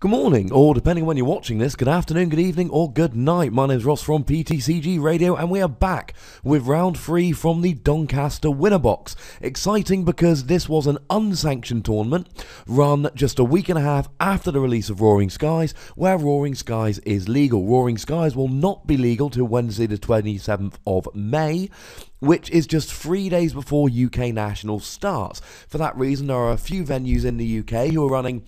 Good morning, or depending on when you're watching this, good afternoon, good evening, or good night. My name's Ross from PTCGRadio, and we are back with round 3 from the Doncaster Winner Box. Exciting because this was an unsanctioned tournament run just a week and a half after the release of Roaring Skies, where Roaring Skies is legal. Roaring Skies will not be legal till Wednesday the 27th of May, which is just 3 days before UK Nationals starts. For that reason, there are a few venues in the UK who are running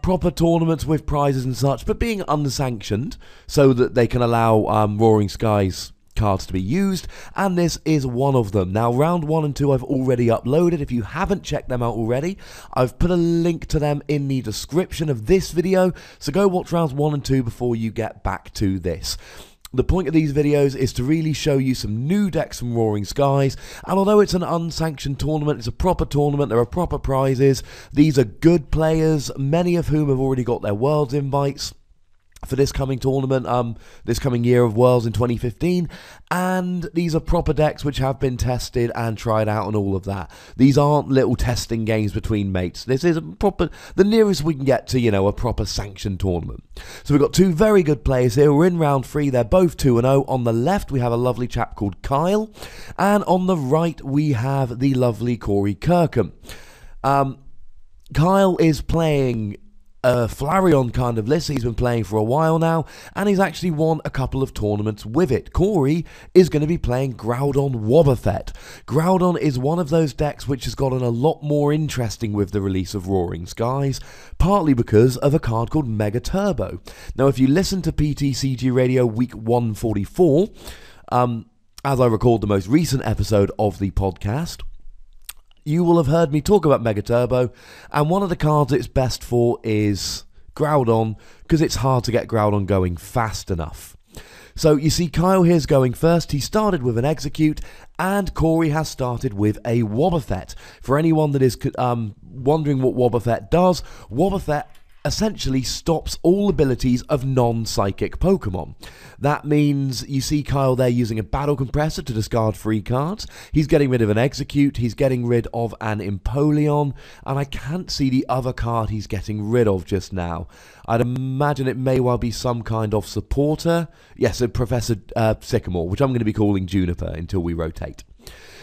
proper tournaments with prizes and such, but being unsanctioned so that they can allow Roaring Skies cards to be used, and this is one of them. Now, round 1 and 2 I've already uploaded. If you haven't checked them out already, I've put a link to them in the description of this video, so go watch rounds 1 and 2 before you get back to this. The point of these videos is to really show you some new decks from Roaring Skies, and although it's an unsanctioned tournament, it's a proper tournament, there are proper prizes, these are good players, many of whom have already got their Worlds invites for this coming tournament, this coming year of Worlds in 2015, and these are proper decks which have been tested and tried out and all of that. These aren't little testing games between mates. This is a proper, the nearest we can get to, you know, a proper sanctioned tournament. So we've got two very good players here. We're in round 3. They're both 2-0. On the left, we have a lovely chap called Kyle, and on the right, we have the lovely Cory Kirkham. Kyle is playing a Flareon kind of list. He's been playing for a while now, and he's actually won a couple of tournaments with it. Cory is going to be playing Groudon Wobbuffet. Groudon is one of those decks which has gotten a lot more interesting with the release of Roaring Skies, partly because of a card called Mega Turbo. Now, if you listen to PTCG Radio week 144, as I record the most recent episode of the podcast, you will have heard me talk about Mega Turbo, and one of the cards it's best for is Groudon, because it's hard to get Groudon going fast enough. So you see Kyle here's going first. He started with an Execute, and Cory has started with a Wobbuffet. For anyone that is wondering what Wobbuffet does, Wobbuffet essentially stops all abilities of non-psychic Pokemon. That means you see Kyle there using a Battle Compressor to discard free cards. He's getting rid of an Execute, he's getting rid of an Empoleon, and I can't see the other card he's getting rid of just now. I'd imagine it may well be some kind of supporter. Yes, a Professor Sycamore, which I'm going to be calling Juniper until we rotate.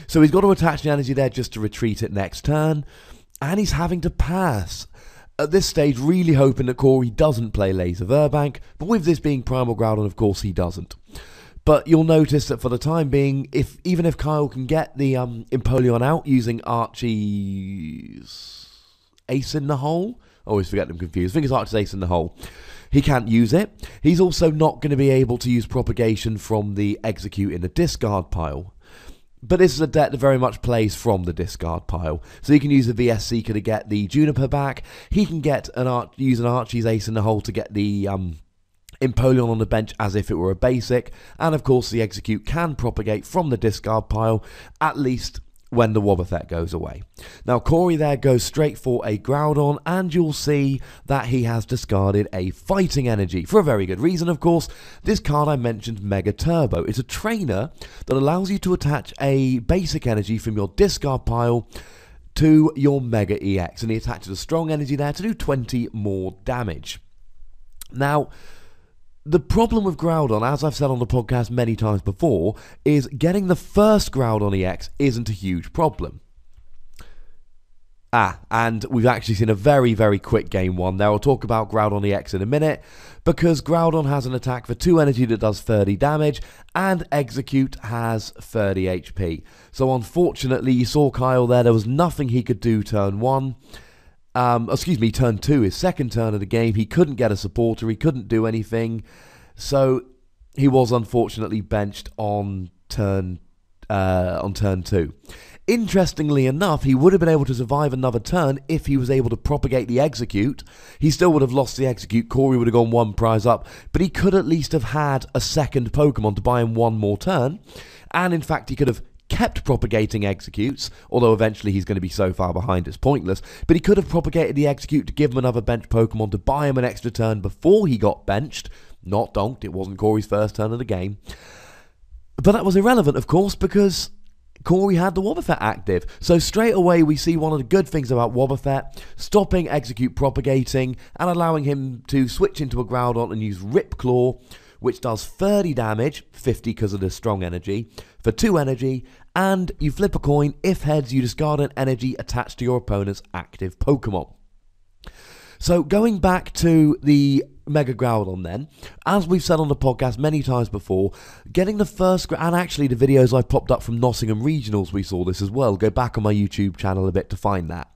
So he's got to attach the energy there just to retreat it next turn, and he's having to pass. At this stage, really hoping that Cory doesn't play Laser Verbank, but with this being Primal Groudon, of course he doesn't. But you'll notice that for the time being, even if Kyle can get the Empoleon out using Archie's Ace in the Hole, I always forget them confused, I think it's Archie's Ace in the Hole, he can't use it. He's also not going to be able to use Propagation from the Execute in the discard pile. But this is a deck that very much plays from the discard pile. So he can use the VS Seeker to get the Juniper back. He can get use an Archie's Ace in the Hole to get the Empoleon on the bench as if it were a basic. And of course the Execute can propagate from the discard pile, at least when the Wobbuffet goes away. Now Cory there goes straight for a Groudon, and you'll see that he has discarded a Fighting Energy, for a very good reason of course. This card I mentioned, Mega Turbo. It's a trainer that allows you to attach a basic energy from your discard pile to your Mega EX, and he attaches a strong energy there to do 20 more damage. Now, the problem with Groudon, as I've said on the podcast many times before, is getting the first Groudon EX isn't a huge problem. And we've actually seen a very, very quick game 1 there. I'll talk about Groudon EX in a minute, because Groudon has an attack for 2 energy that does 30 damage, and Execute has 30 HP. So unfortunately, you saw Kyle there was nothing he could do turn 1. Turn 2, his second turn of the game. He couldn't get a supporter, he couldn't do anything, so he was unfortunately benched on turn 2. Interestingly enough, he would have been able to survive another turn if he was able to propagate the Execute. He still would have lost the Execute, Cory would have gone 1 prize up, but he could at least have had a second Pokemon to buy him 1 more turn, and in fact he could have kept propagating Executes, although eventually he's going to be so far behind it's pointless, but he could have propagated the Execute to give him another bench Pokemon to buy him an extra turn before he got benched. Not donked, it wasn't Cory's first turn of the game. But that was irrelevant, of course, because Cory had the Wobbuffet active. So straight away we see one of the good things about Wobbuffet, stopping execute propagating and allowing him to switch into a Groudon and use Rip Claw, which does 30 damage, 50 because of the strong energy, for 2 energy, and you flip a coin. If heads, you discard an energy attached to your opponent's active Pokemon. So going back to the Mega Groudon then, as we've said on the podcast many times before, getting the first, and actually the videos I popped up from Nottingham Regionals we saw this as well, go back on my YouTube channel a bit to find that.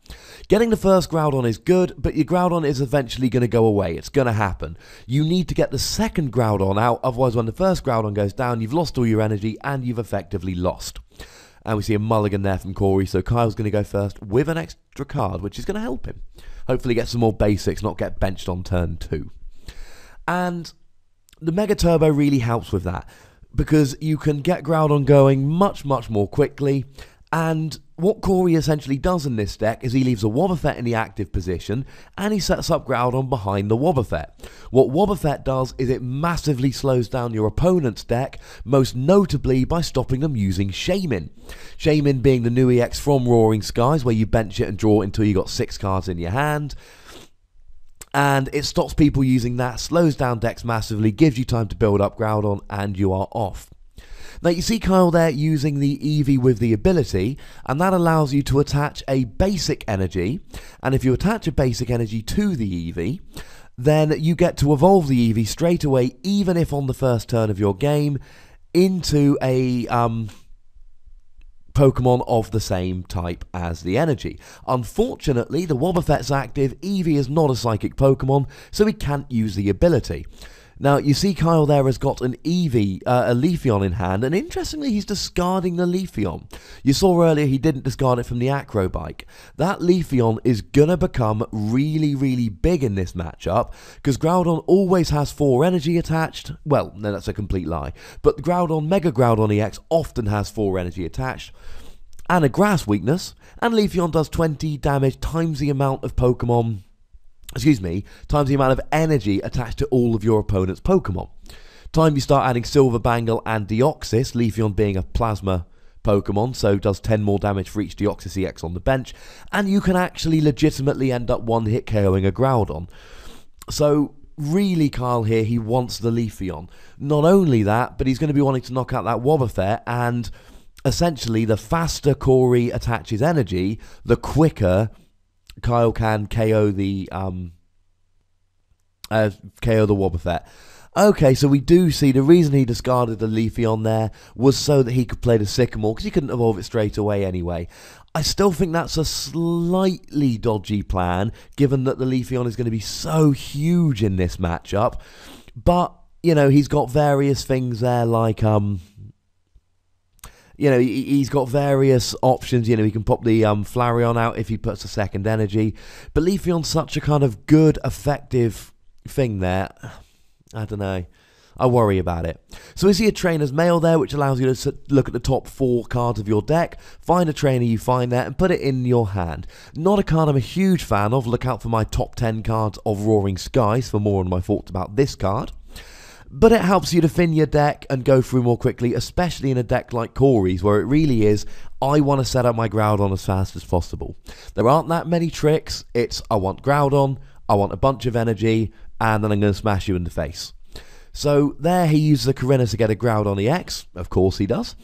Getting the first Groudon is good, but your Groudon is eventually going to go away, it's going to happen. You need to get the second Groudon out, otherwise when the first Groudon goes down, you've lost all your energy and you've effectively lost. And we see a mulligan there from Cory, so Kyle's going to go first with an extra card, which is going to help him. Hopefully get some more basics, not get benched on turn 2. And the Mega Turbo really helps with that, because you can get Groudon going much more quickly. And what Cory essentially does in this deck is he leaves a Wobbuffet in the active position and he sets up Groudon behind the Wobbuffet. What Wobbuffet does is it massively slows down your opponent's deck, most notably by stopping them using Shaymin. Shaymin being the new EX from Roaring Skies, where you bench it and draw it until you got 6 cards in your hand. And it stops people using that, slows down decks massively, gives you time to build up Groudon, and you are off. Now you see Kyle there using the Eevee with the ability, and that allows you to attach a basic energy, and if you attach a basic energy to the Eevee, then you get to evolve the Eevee straight away, even if on the first turn of your game, into a Pokemon of the same type as the energy. Unfortunately, the Wobbuffet's active, Eevee is not a psychic Pokemon, so he can't use the ability. Now, you see Kyle there has got an Eevee, a Leafeon in hand, and interestingly, he's discarding the Leafeon. You saw earlier he didn't discard it from the Acro Bike. That Leafeon is gonna become really big in this matchup, because Groudon always has 4 energy attached. Well, no, that's a complete lie. But Groudon, Mega Groudon EX often has 4 energy attached, and a Grass weakness, and Leafeon does 20 damage times the amount of Pokemon... times the amount of energy attached to all of your opponent's Pokemon. Time you start adding Silver Bangle and Deoxys, Leafeon being a Plasma Pokemon, so does 10 more damage for each Deoxys EX on the bench, and you can actually legitimately end up one-hit KOing a Groudon. So really, Kyle here, he wants the Leafeon. Not only that, but he's going to be wanting to knock out that Wobbuffet, and essentially the faster Cory attaches energy, the quicker Kyle can KO the Wobbuffet. Okay, so we do see the reason he discarded the Leafeon there was so that he could play the Sycamore, because he couldn't evolve it straight away anyway. I still think that's a slightly dodgy plan, given that the Leafeon is going to be so huge in this matchup. But, you know, he's got various things there, like... you know, he's got various options. You know, he can pop the Flareon out if he puts a second energy. But Leafeon's such a kind of good, effective thing there. I don't know. I worry about it. So we see a Trainer's Mail there, which allows you to look at the top 4 cards of your deck, find a trainer you find there, and put it in your hand. Not a card I'm a huge fan of. Look out for my top 10 cards of Roaring Skies for more on my thoughts about this card. But it helps you to thin your deck and go through more quickly, especially in a deck like Cory's, where it really is, I want to set up my Groudon as fast as possible. There aren't that many tricks. It's, I want Groudon, I want a bunch of energy, and then I'm going to smash you in the face. So there he uses a Corina to get a Groudon EX, of course he does,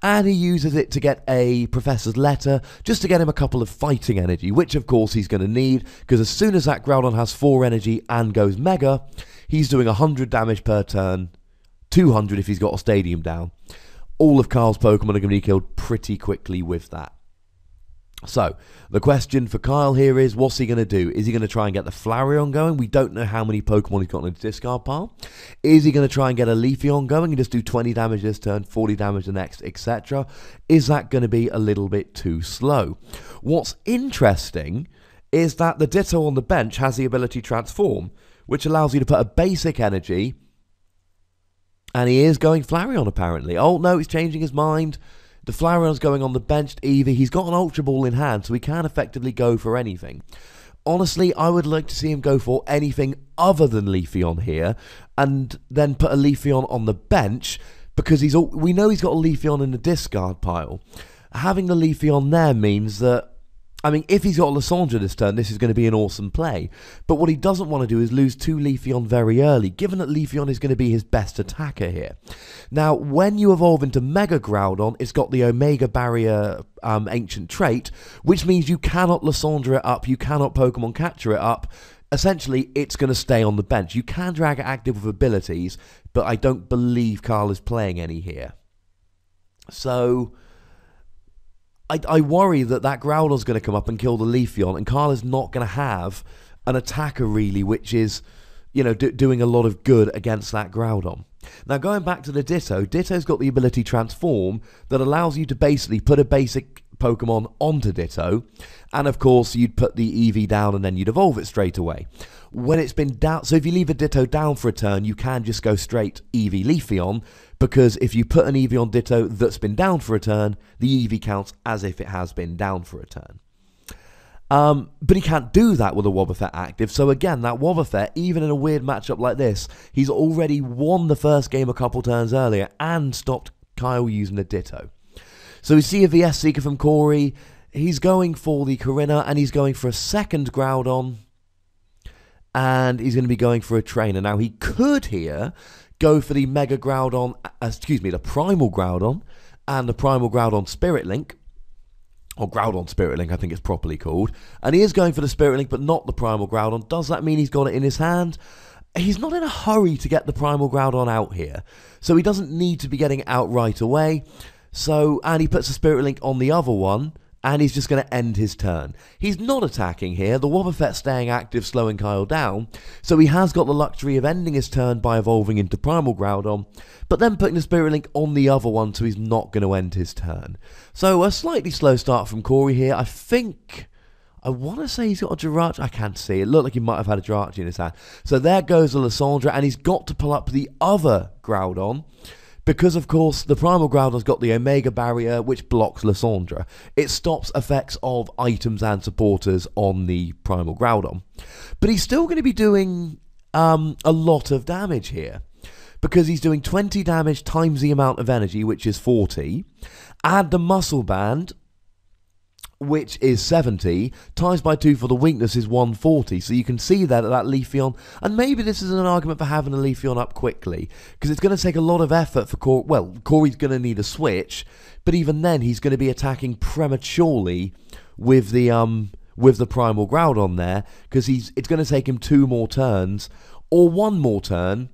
and he uses it to get a Professor's Letter, just to get him a couple of fighting energy, which of course he's going to need, because as soon as that Groudon has 4 energy and goes Mega, he's doing 100 damage per turn, 200 if he's got a Stadium down. All of Kyle's Pokemon are going to be killed pretty quickly with that. So, the question for Kyle here is, what's he going to do? Is he going to try and get the Flareon going? We don't know how many Pokemon he's got in his discard pile. Is he going to try and get a Leafeon going and just do 20 damage this turn, 40 damage the next, etc.? Is that going to be a little bit too slow? What's interesting is that the Ditto on the bench has the ability Transform, which allows you to put a basic energy, and he is going Flareon apparently. Oh no, he's changing his mind. The Flareon's going on the benched Eevee. He's got an Ultra Ball in hand, so he can effectively go for anything. Honestly, I would like to see him go for anything other than Leafeon here, and then put a Leafeon on the bench, because we know he's got a Leafeon in the discard pile. having the Leafeon there means that, I mean, if he's got Lysandre this turn, this is going to be an awesome play. But what he doesn't want to do is lose 2 Leafeon very early, given that Leafeon is going to be his best attacker here. Now, when you evolve into Mega Groudon, it's got the Omega Barrier ancient trait, which means you cannot Lysandre it up, you cannot Pokemon Catcher it up. Essentially, it's going to stay on the bench. You can drag it active with abilities, but I don't believe Carl is playing any here. So I worry that Groudon's going to come up and kill the Leafeon, and Carl is not going to have an attacker, really, which is, you know, doing a lot of good against that Groudon. Now, going back to the Ditto, Ditto's got the ability Transform that allows you to basically put a basic Pokemon onto Ditto, and of course, you'd put the EV down and then you'd evolve it straight away. When it's been down, so if you leave a Ditto down for a turn, you can just go straight EV Leafeon, because if you put an EV on Ditto that's been down for a turn, the EV counts as if it has been down for a turn. But he can't do that with a Wobbuffet active, so again, that Wobbuffet, even in a weird matchup like this, he's already won the first game a couple turns earlier and stopped Kyle using a Ditto. So we see a VS Seeker from Cory. He's going for the Corinna, and he's going for a second Groudon, and he's going to be going for a Trainer. Now, he could here go for the Mega Groudon, the Primal Groudon, and the Primal Groudon Spirit Link, or Groudon Spirit Link, I think it's properly called. And he is going for the Spirit Link, but not the Primal Groudon. Does that mean he's got it in his hand? He's not in a hurry to get the Primal Groudon out here, so he doesn't need to be getting it out right away. So, and he puts the Spirit Link on the other one, and he's just going to end his turn. He's not attacking here. The Wobbuffet staying active, slowing Kyle down, so he has got the luxury of ending his turn by evolving into Primal Groudon, but then putting the Spirit Link on the other one, so he's not going to end his turn. So a slightly slow start from Cory here. I want to say he's got a Jirachi. I can't see. It looked like he might have had a Jirachi in his hand. So there goes the Lysandre, and he's got to pull up the other Groudon, because, of course, the Primal Groudon's got the Omega Barrier, which blocks Lysandre. It stops effects of items and supporters on the Primal Groudon. But he's still going to be doing a lot of damage here, because he's doing 20 damage times the amount of energy, which is 40. Add the Muscle Band, which is 70, times by 2 for the weakness is 140. So you can see that Leafeon, and maybe this is an argument for having a Leafeon up quickly, because it's going to take a lot of effort for Cory. Well, Cory's going to need a switch, but even then he's going to be attacking prematurely with the Primal Groudon there, because it's going to take him 2 more turns, or 1 more turn,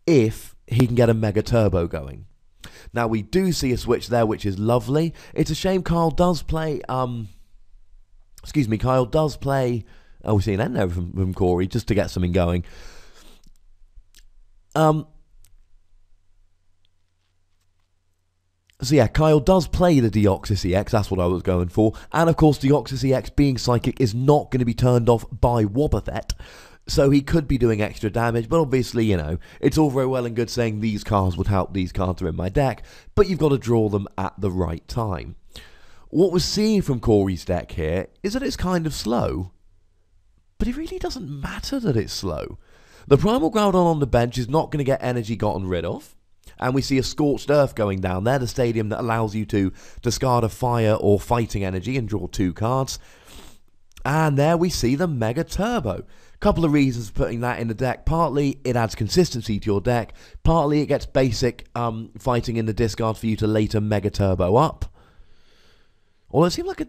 if he can get a Mega Turbo going. Now, we do see a switch there, which is lovely. It's a shame Kyle does play, we see an end there from Cory, just to get something going. So yeah, Kyle does play the Deoxys EX, that's what I was going for. And of course, Deoxys EX being Psychic is not going to be turned off by Wobbuffet. So he could be doing extra damage, but obviously, you know, it's all very well and good saying these cards would help, these cards are in my deck, but you've got to draw them at the right time. What we're seeing from Cory's deck here is that it's kind of slow, but it really doesn't matter that it's slow. The Primal Groudon on the bench is not going to get energy gotten rid of, and we see a Scorched Earth going down there, the stadium that allows you to discard a fire or fighting energy and draw 2 cards. And there we see the Mega Turbo. Couple of reasons for putting that in the deck. Partly, it adds consistency to your deck. Partly, it gets basic fighting in the discard for you to later Mega Turbo up. Although it seemed like a...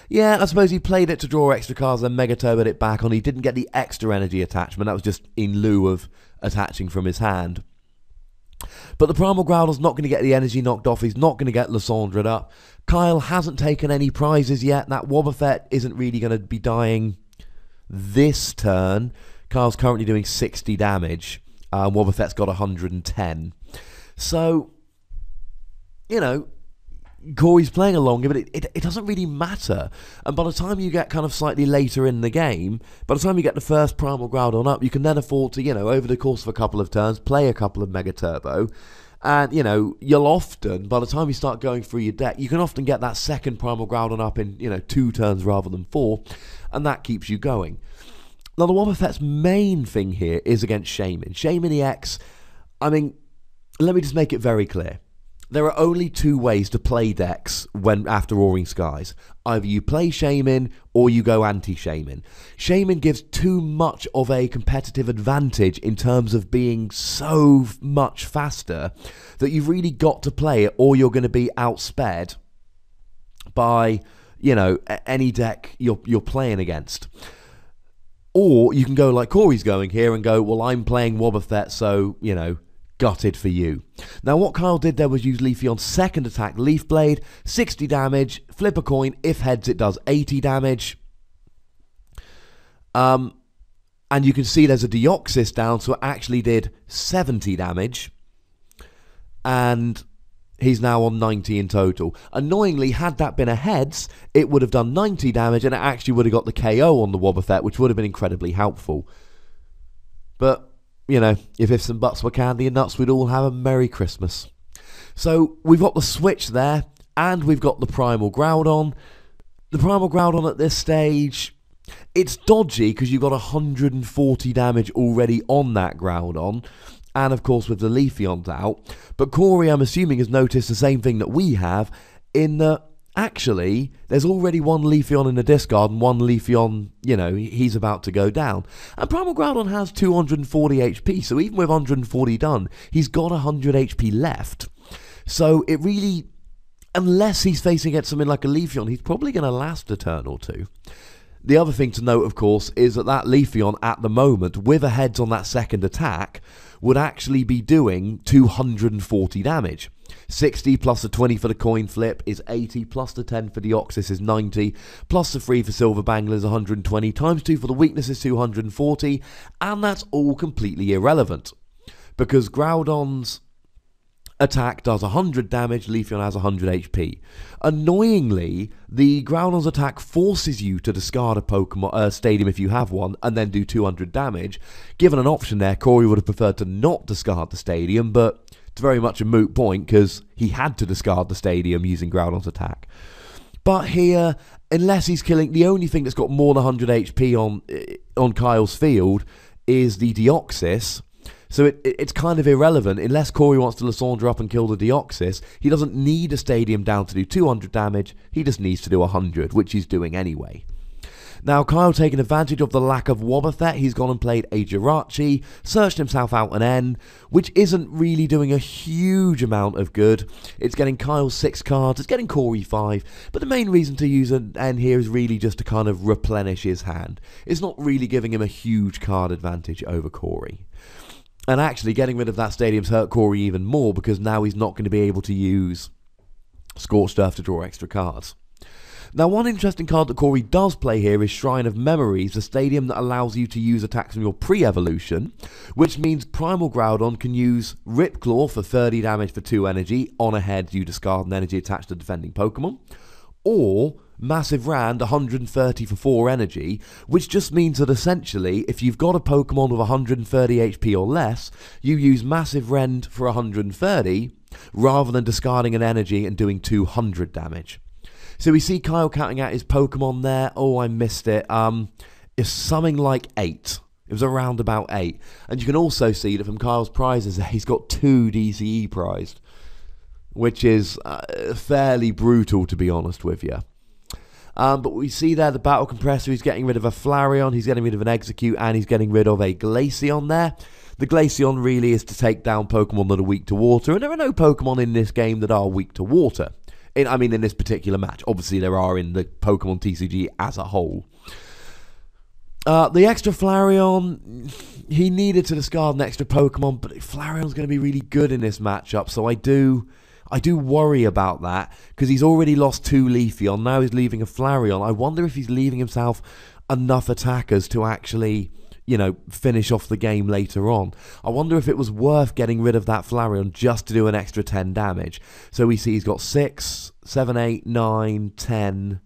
yeah, I suppose he played it to draw extra cards, then Mega Turboed it back on. He didn't get the extra energy attachment. That was just in lieu of attaching from his hand. But the Primal Groudon's not going to get the energy knocked off. He's not going to get Lysandre'd up. Kyle hasn't taken any prizes yet. That Wobbuffet isn't really going to be dying this turn. Kyle's currently doing 60 damage. Wobbuffet's got 110. So, you know, Cory's playing along, but it doesn't really matter. And by the time you get kind of slightly later in the game, by the time you get the first Primal Groudon up, you can then afford to, you know, over the course of a couple of turns, play a couple of Mega Turbo. And, you know, you'll often, by the time you start going through your deck, you can often get that second Primal Groudon up in, you know, 2 turns rather than 4, and that keeps you going. Now, the Wobbuffet's main thing here is against Shaymin. Shaymin EX, I mean, let me just make it very clear. there are only two ways to play decks when after Roaring Skies. Either you play Shaman or you go anti-Shaman. Shaman gives too much of a competitive advantage in terms of being so much faster that you've really got to play it or you're going to be outsped by, you know, any deck you're playing against. Or you can go like Cory's going here and go, well, I'm playing Wobbuffet, so, you know, gutted for you. Now, what Kyle did there was use Leafeon's second attack, Leaf Blade, 60 damage, flip a coin, if heads it does 80 damage. And you can see there's a Deoxys down, so it actually did 70 damage. And he's now on 90 in total. Annoyingly, had that been a heads, it would have done 90 damage, and it actually would have got the KO on the Wobbuffet, which would have been incredibly helpful. But, you know, if ifs and buts were candy and nuts, we'd all have a Merry Christmas. So, we've got the switch there, and we've got the Primal Groudon. The Primal Groudon at this stage, it's dodgy because you've got 140 damage already on that Groudon. And, of course, with the Leafeons out. But Cory, I'm assuming, has noticed the same thing that we have, in that, actually, there's already one Leafeon in the discard, and one Leafeon, you know, he's about to go down. And Primal Groudon has 240 HP, so even with 140 done, he's got 100 HP left. So it really, unless he's facing against something like a Leafeon, he's probably going to last a turn or two. The other thing to note, of course, is that Leafeon at the moment, with a heads on that second attack, would actually be doing 240 damage. 60 plus the 20 for the coin flip is 80, plus the 10 for Deoxys is 90, plus the 3 for Silver Bangle is 120, times 2 for the weakness is 240, and that's all completely irrelevant. Because Groudon's attack does 100 damage, Leafeon has 100 HP. Annoyingly, the Groudon's attack forces you to discard a Pokemon Stadium if you have one, and then do 200 damage. Given an option there, Cory would have preferred to not discard the Stadium, but it's very much a moot point because he had to discard the Stadium using Groudon's attack. But here, unless he's killing, the only thing that's got more than 100 HP on Kyle's field is the Deoxys. So it's kind of irrelevant. Unless Cory wants to Lysandre up and kill the Deoxys, he doesn't need a Stadium down to do 200 damage. He just needs to do 100, which he's doing anyway. Now, Kyle taking advantage of the lack of Wobbuffet, he's gone and played a Jirachi, searched himself out an N, which isn't really doing a huge amount of good. It's getting Kyle 6 cards, it's getting Cory 5, but the main reason to use an N here is really just to kind of replenish his hand. It's not really giving him a huge card advantage over Cory. And actually, getting rid of that Stadium's hurt Cory even more because now he's not going to be able to use Scorched Earth to draw extra cards. Now, one interesting card that Cory does play here is Shrine of Memories, a Stadium that allows you to use attacks from your pre-evolution, which means Primal Groudon can use Ripclaw for 30 damage for 2 energy. On a head, you discard an energy attached to defending Pokemon. Or Massive Rand, 130 for 4 energy, which just means that essentially, if you've got a Pokemon with 130 HP or less, you use Massive Rend for 130, rather than discarding an energy and doing 200 damage. So we see Kyle counting out his Pokemon there. Oh, I missed it. It's something like 8. It was around about 8. And you can also see that from Kyle's prizes, he's got 2 DCE prized, which is fairly brutal, to be honest with you. But we see there the Battle Compressor, he's getting rid of a Flareon, he's getting rid of an Execute, and he's getting rid of a Glaceon there. The Glaceon really is to take down Pokemon that are weak to water, and there are no Pokemon in this game that are weak to water. In this particular match. Obviously, there are in the Pokemon TCG as a whole. The extra Flareon, he needed to discard an extra Pokemon, but Flareon's going to be really good in this matchup, so I do worry about that, because he's already lost 2 Leafeon, now he's leaving a Flareon. I wonder if he's leaving himself enough attackers to actually, you know, finish off the game later on. I wonder if it was worth getting rid of that Flareon just to do an extra 10 damage. So we see he's got 6, 7, 8, 9, 10.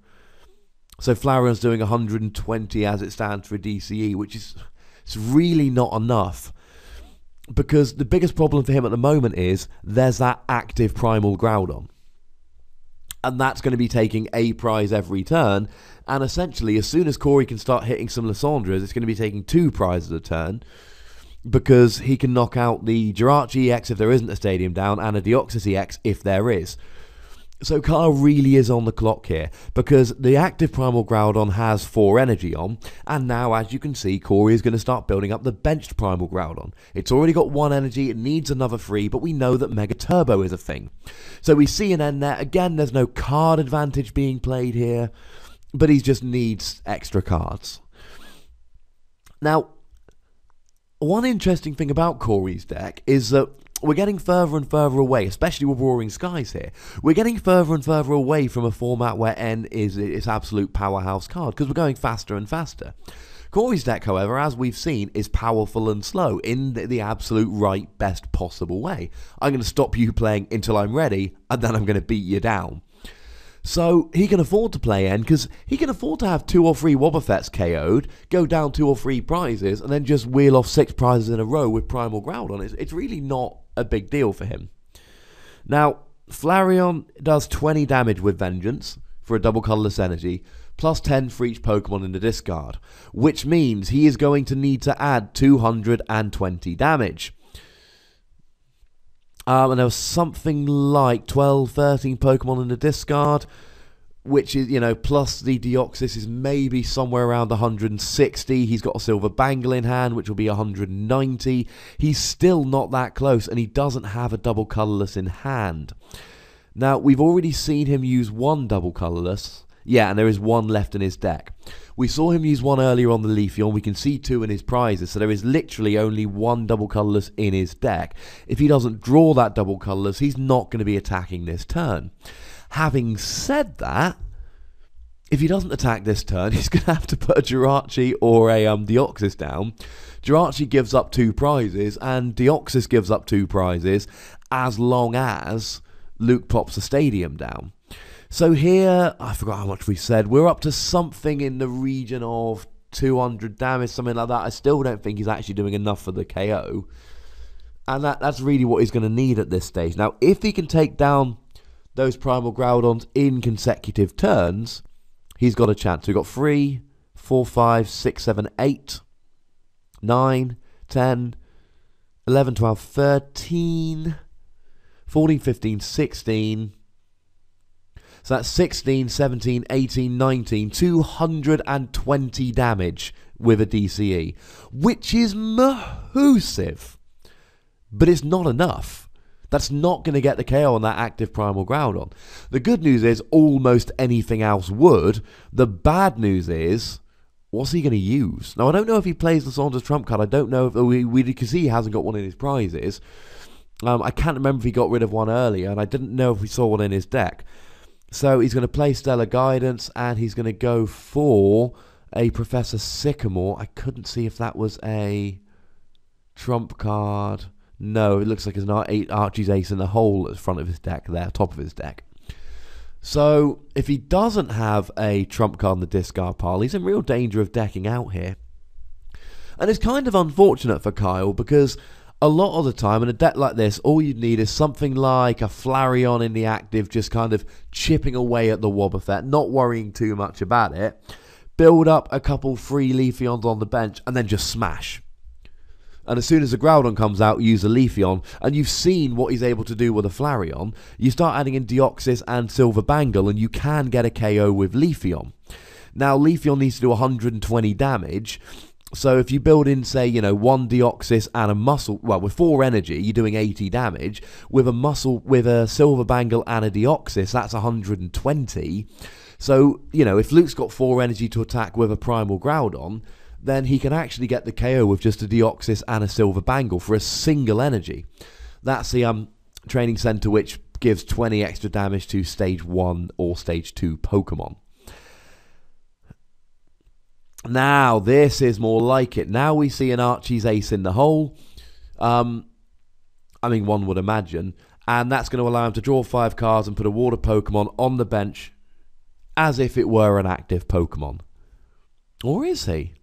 So Flareon's doing 120 as it stands for a DCE, which is it's really not enough. Because the biggest problem for him at the moment is there's that active Primal Groudon. And that's going to be taking a prize every turn. And essentially, as soon as Cory can start hitting some Lysandres, it's going to be taking 2 prizes a turn. because he can knock out the Jirachi EX if there isn't a Stadium down, and a Deoxys EX if there is. So Kyle really is on the clock here, because the active Primal Groudon has 4 energy on, and now, as you can see, Cory is going to start building up the benched Primal Groudon. It's already got 1 energy, it needs another 3, but we know that Mega Turbo is a thing. So we see an end there. Again, there's no card advantage being played here, but he just needs extra cards. Now, one interesting thing about Cory's deck is that we're getting further and further away, especially with Roaring Skies here. We're getting further and further away from a format where N is its absolute powerhouse card, because we're going faster and faster. Cory's deck, however, as we've seen, is powerful and slow in the absolute right, best possible way. I'm going to stop you playing until I'm ready, and then I'm going to beat you down. So he can afford to play N, because he can afford to have 2 or 3 Wobbuffets KO'd, go down 2 or 3 prizes, and then just wheel off 6 prizes in a row with Primal Groudon. It's really not a big deal for him. Now, Flareon does 20 damage with Vengeance for a double colourless energy, plus 10 for each Pokemon in the discard, which means he is going to need to add 220 damage. And there was something like 12, 13 Pokemon in the discard, which is, plus the Deoxys is maybe somewhere around 160. He's got a Silver Bangle in hand, which will be 190. He's still not that close, and he doesn't have a double colourless in hand. Now, we've already seen him use 1 double colourless. Yeah, and there is 1 left in his deck. We saw him use 1 earlier on the Leafeon. We can see 2 in his prizes, so there is literally only 1 double colourless in his deck. If he doesn't draw that double colourless, he's not going to be attacking this turn. Having said that, if he doesn't attack this turn, he's going to have to put a Jirachi or a Deoxys down. Jirachi gives up 2 prizes, and Deoxys gives up 2 prizes, as long as Luke pops a Stadium down. So here, I forgot how much we said, we're up to something in the region of 200 damage, something like that. I still don't think he's actually doing enough for the KO. And that's really what he's going to need at this stage. Now, if he can take down those Primal Groudons in consecutive turns, he's got a chance. We've got 3, 4, 5, 6, 7, 8, 9, 10, 11, 12, 13, 14, 15, 16... So that's 16, 17, 18, 19, 220 damage with a DCE, which is massive. But it's not enough. That's not going to get the KO on that active Primal Groudon. The good news is almost anything else would. The bad news is, what's he going to use? Now, I don't know if he plays the Saunders Trump card. I don't know if we can see he hasn't got 1 in his prizes. I can't remember if he got rid of 1 earlier, and I didn't know if we saw 1 in his deck. So he's going to play Stellar Guidance, and he's going to go for a Professor Sycamore. I couldn't see if that was a trump card. No, it looks like it's an Archie's Ace in the hole at the front of his deck there, top of his deck. So if he doesn't have a trump card in the discard pile, he's in real danger of decking out here. And it's kind of unfortunate for Kyle, because a lot of the time in a deck like this, all you need is something like a Flareon in the active, just kind of chipping away at the Wobbuffet, not worrying too much about it. Build up a couple free Leafeons on the bench, and then just smash. And as soon as the Groudon comes out, use a Leafeon, and you've seen what he's able to do with a Flareon. You start adding in Deoxys and Silver Bangle, and you can get a KO with Leafeon. Now, Leafeon needs to do 120 damage. So if you build in, say, 1 Deoxys and a Muscle, well, with 4 energy, you're doing 80 damage. With a Silver Bangle and a Deoxys, that's 120. So, if Luke's got 4 energy to attack with a Primal Groudon, then he can actually get the KO with just a Deoxys and a Silver Bangle for a single energy. That's the training center, which gives 20 extra damage to Stage 1 or Stage 2 Pokemon. Now, this is more like it. Now we see an Archie's Ace in the hole. One would imagine. And that's going to allow him to draw 5 cards and put a water Pokemon on the bench as if it were an active Pokemon. Or is he?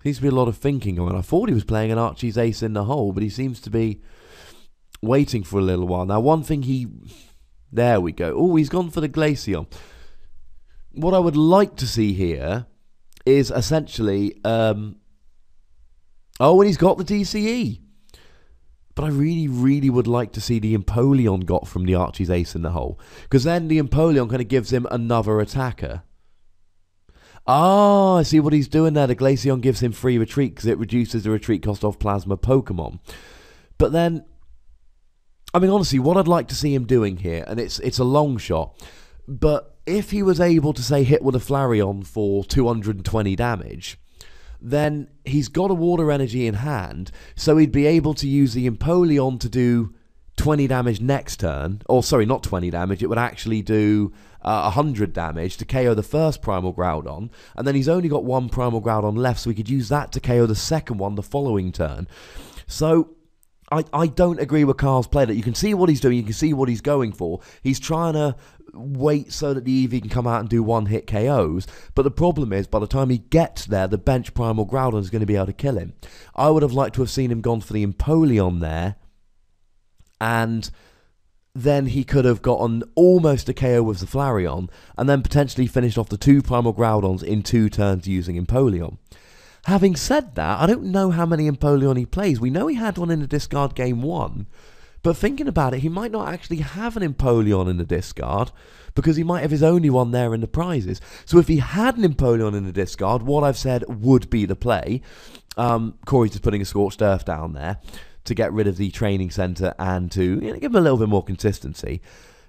Seems to be a lot of thinking going on. I thought he was playing an Archie's Ace in the hole, but he seems to be waiting for a little while. Now, one thing there we go. Oh, he's gone for the Glaceon. What I would like to see here is essentially... and he's got the DCE. But I really, really would like to see the Empoleon got from the Archie's Ace in the hole. Because then the Empoleon kind of gives him another attacker. I see what he's doing there. The Glaceon gives him free retreat because it reduces the retreat cost of Plasma Pokemon. But then, I mean, honestly, what I'd like to see him doing here, and it's a long shot, but if he was able to, say, hit with a Flareon for 220 damage... then he's got a water energy in hand, so he'd be able to use the Empoleon to do 20 damage next turn. Or, sorry, not 20 damage, it would actually do 100 damage to KO the first Primal Groudon, and then he's only got one Primal Groudon left, so he could use that to KO the second one the following turn. So, I don't agree with Carl's play that you can see what he's doing, you can see what he's going for. He's trying to wait so that the Eevee can come out and do one-hit KOs, but the problem is, by the time he gets there, the bench Primal Groudon is going to be able to kill him. I would have liked to have seen him gone for the Empoleon there, and then he could have gotten almost a KO with the Flareon, and then potentially finished off the two Primal Groudons in 2 turns using Empoleon. Having said that, I don't know how many Empoleon he plays. We know he had one in the discard game 1, but thinking about it, he might not actually have an Empoleon in the discard, because he might have his only one there in the prizes. So if he had an Empoleon in the discard, what I've said would be the play. Cory's just putting a Scorched Earth down there to get rid of the training centre and to give him a little bit more consistency.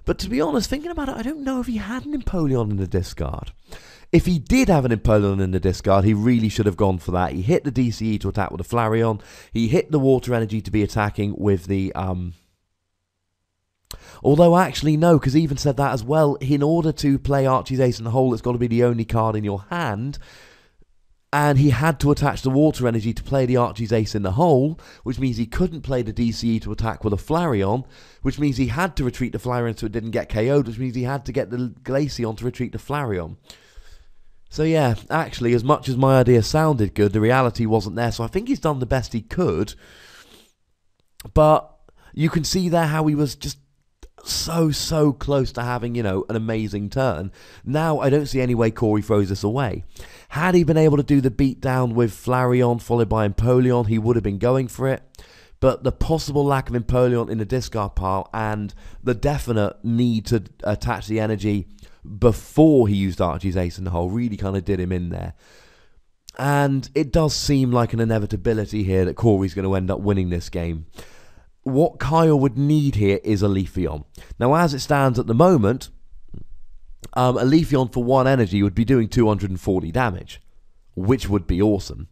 But to be honest, thinking about it, I don't know if he had an Empoleon in the discard. If he did have an Empoleon in the discard, he really should have gone for that. He hit the DCE to attack with the Flareon. He hit the Water Energy to be attacking with the... Although, actually, no, because he even said that as well. In order to play Archie's Ace in the hole, it's got to be the only card in your hand. And he had to attach the Water Energy to play the Archie's Ace in the hole, which means he couldn't play the DCE to attack with a Flareon, which means he had to retreat the Flareon so it didn't get KO'd, which means he had to get the Glaceon to retreat the Flareon. So yeah, actually, as much as my idea sounded good, the reality wasn't there. So I think he's done the best he could. But you can see there how he was just so close to having, an amazing turn. Now, I don't see any way Cory throws this away. Had he been able to do the beatdown with Flareon followed by Empoleon, he would have been going for it. But the possible lack of Empoleon in the discard pile and the definite need to attach the energy before he used Archie's Ace in the hole really kind of did him in there. And it does seem like an inevitability here that Cory's going to end up winning this game. What Kyle would need here is a Leafeon. Now, as it stands at the moment, a Leafeon for 1 energy would be doing 240 damage, which would be awesome.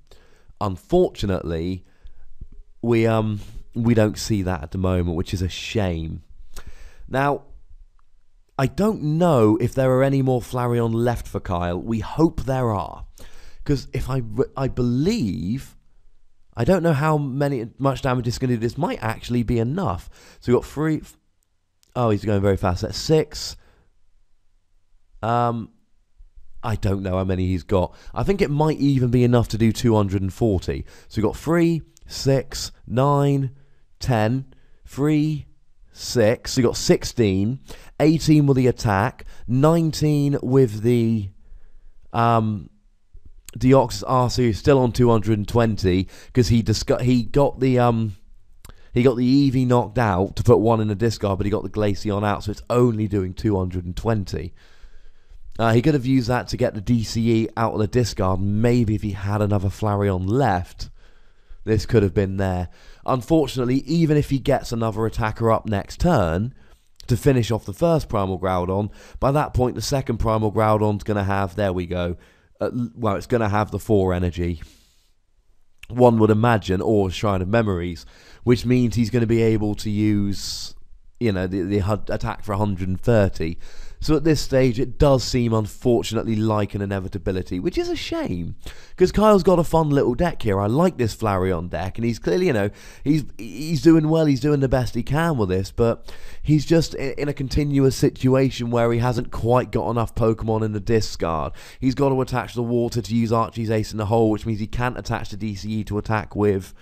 Unfortunately, we don't see that at the moment, which is a shame. Now, I don't know if there are any more Flareon left for Kyle. We hope there are, because if I believe, I don't know how much damage it's going to do. This might actually be enough. So we've got 3. Oh, he's going very fast. That's 6. I don't know how many he's got. I think it might even be enough to do 240. So we've got 3, 6, 9, 10, 3, 6. So we've got 16, 18 with the attack, 19 with the Deoxys RC is still on 220 because he got the Eevee knocked out to put 1 in the discard, but he got the Glaceon out, so it's only doing 220. He could have used that to get the DCE out of the discard. Maybe if he had another Flareon left, this could have been there. Unfortunately, even if he gets another attacker up next turn to finish off the first Primal Groudon, by that point the second Primal Groudon's going to have, there we go, it's going to have the 4 energy, one would imagine, or Shrine of Memories, which means he's going to be able to use, the attack for 130. So at this stage, it does seem, unfortunately, like an inevitability, which is a shame, because Kyle's got a fun little deck here. I like this Flareon deck, and he's clearly, he's doing well. He's doing the best he can with this, but he's just in a continuous situation where he hasn't quite got enough Pokemon in the discard. He's got to attach the water to use Archie's Ace in the hole, which means he can't attach the DCE to attack with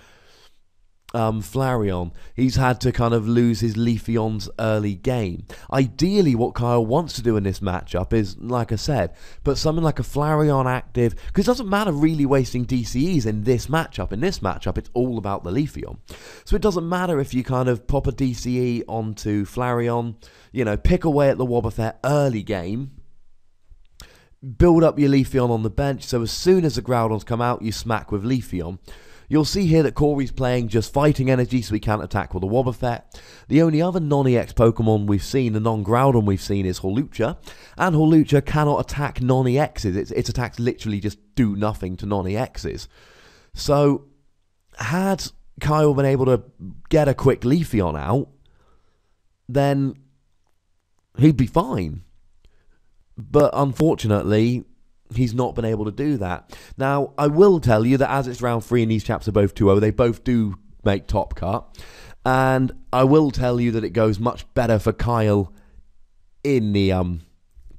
Flareon, he's had to kind of lose his Leafeon's early game. Ideally, what Kyle wants to do in this matchup is, like I said, put something like a Flareon active, because it doesn't matter really wasting DCEs in this matchup. In this matchup, it's all about the Leafeon. So it doesn't matter if you kind of pop a DCE onto Flareon, you know, pick away at the Wobbuffet early game, build up your Leafeon on the bench, so as soon as the Groudons come out, you smack with Leafeon. You'll see here that Cory's playing just fighting energy, so he can't attack with a Wobbuffet. The only other non-EX Pokemon we've seen, the non-Groudon we've seen, is Hawlucha, and Hawlucha cannot attack non-EXs. Its attacks literally just do nothing to non-EXs. So, had Kyle been able to get a quick Leafeon out, then he'd be fine. But unfortunately, he's not been able to do that. Now, I will tell you that as it's round 3 and these chaps are both 2-0, they both do make top cut. And I will tell you that it goes much better for Kyle in the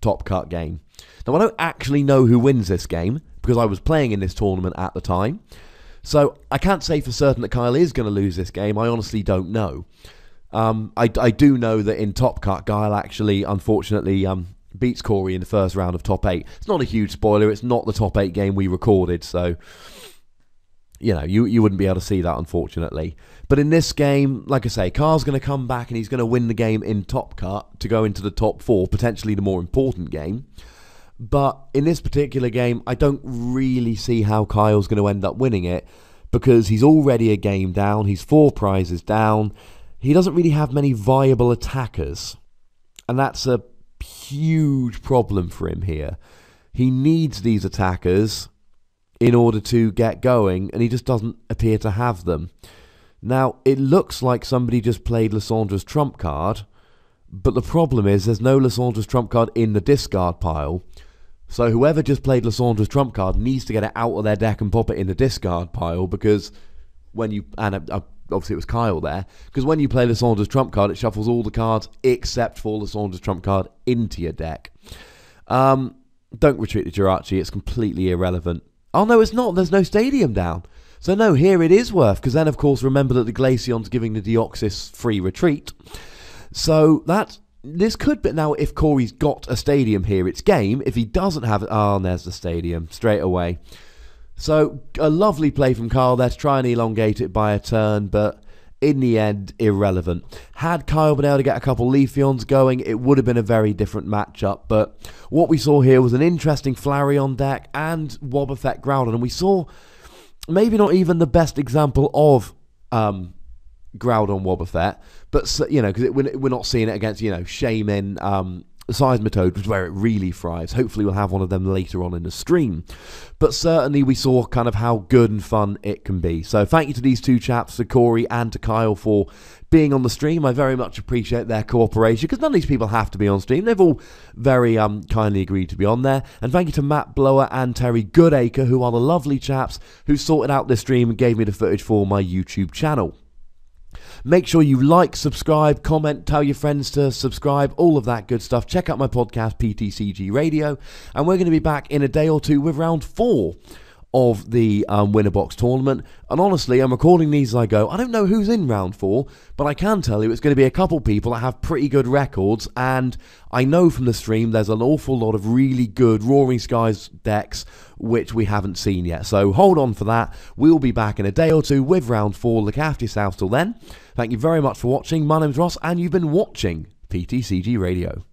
top cut game. Now, I don't actually know who wins this game, because I was playing in this tournament at the time. So, I can't say for certain that Kyle is going to lose this game. I honestly don't know. I do know that in top cut, Kyle actually, unfortunately, beats Cory in the first round of top 8. It's not a huge spoiler. It's not the top 8 game we recorded, so you know, you wouldn't be able to see that, unfortunately. But in this game, like I say, Kyle's going to come back and he's going to win the game in top cut to go into the top 4, potentially the more important game. But in this particular game, I don't really see how Kyle's going to end up winning it, because he's already a game down. He's 4 prizes down. He doesn't really have many viable attackers, and that's a huge problem for him here. He needs these attackers in order to get going, and he just doesn't appear to have them. Now, it looks like somebody just played Lissandra's trump card, but the problem is there's no Lissandra's trump card in the discard pile. So whoever just played Lissandra's trump card needs to get it out of their deck and pop it in the discard pile, because when you... obviously it was Kyle there, because when you play Lissandra's trump card, it shuffles all the cards except for Lissandra's trump card into your deck. Don't retreat the Jirachi, it's completely irrelevant. Oh no, it's not, there's no stadium down. So no, here it is worth, because then of course remember that the Glaceon's giving the Deoxys free retreat. So this could be, now if Cory's got a stadium here, it's game. If he doesn't have it, oh, and there's the stadium, straight away. So, a lovely play from Kyle there to try and elongate it by a turn, but in the end, irrelevant. Had Kyle been able to get a couple Leafeons going, it would have been a very different matchup, but what we saw here was an interesting Flareon deck and Wobbuffet Groudon, and we saw maybe not even the best example of Groudon Wobbuffet, but, you know, because we're not seeing it against, you know, Shaman, Seismitoad, which is where it really thrives. Hopefully we'll have one of them later on in the stream. But certainly we saw kind of how good and fun it can be. So thank you to these two chaps, to Cory and to Kyle, for being on the stream. I very much appreciate their cooperation, because none of these people have to be on stream. They've all very kindly agreed to be on there. And thank you to Matt Blower and Terry Goodacre, who are the lovely chaps who sorted out this stream and gave me the footage for my YouTube channel. Make sure you like, subscribe, comment, tell your friends to subscribe, all of that good stuff. Check out my podcast, PTCGRadio, and we're going to be back in a day or two with round 4 of the Winner Box tournament. And honestly, I'm recording these as I go. I don't know who's in round 4, but I can tell you it's going to be a couple people that have pretty good records, and I know from the stream there's an awful lot of really good Roaring Skies decks which we haven't seen yet. So hold on for that. We'll be back in a day or two with round 4. Look after yourselves till then. Thank you very much for watching. My name's Ross, and you've been watching PTCG Radio.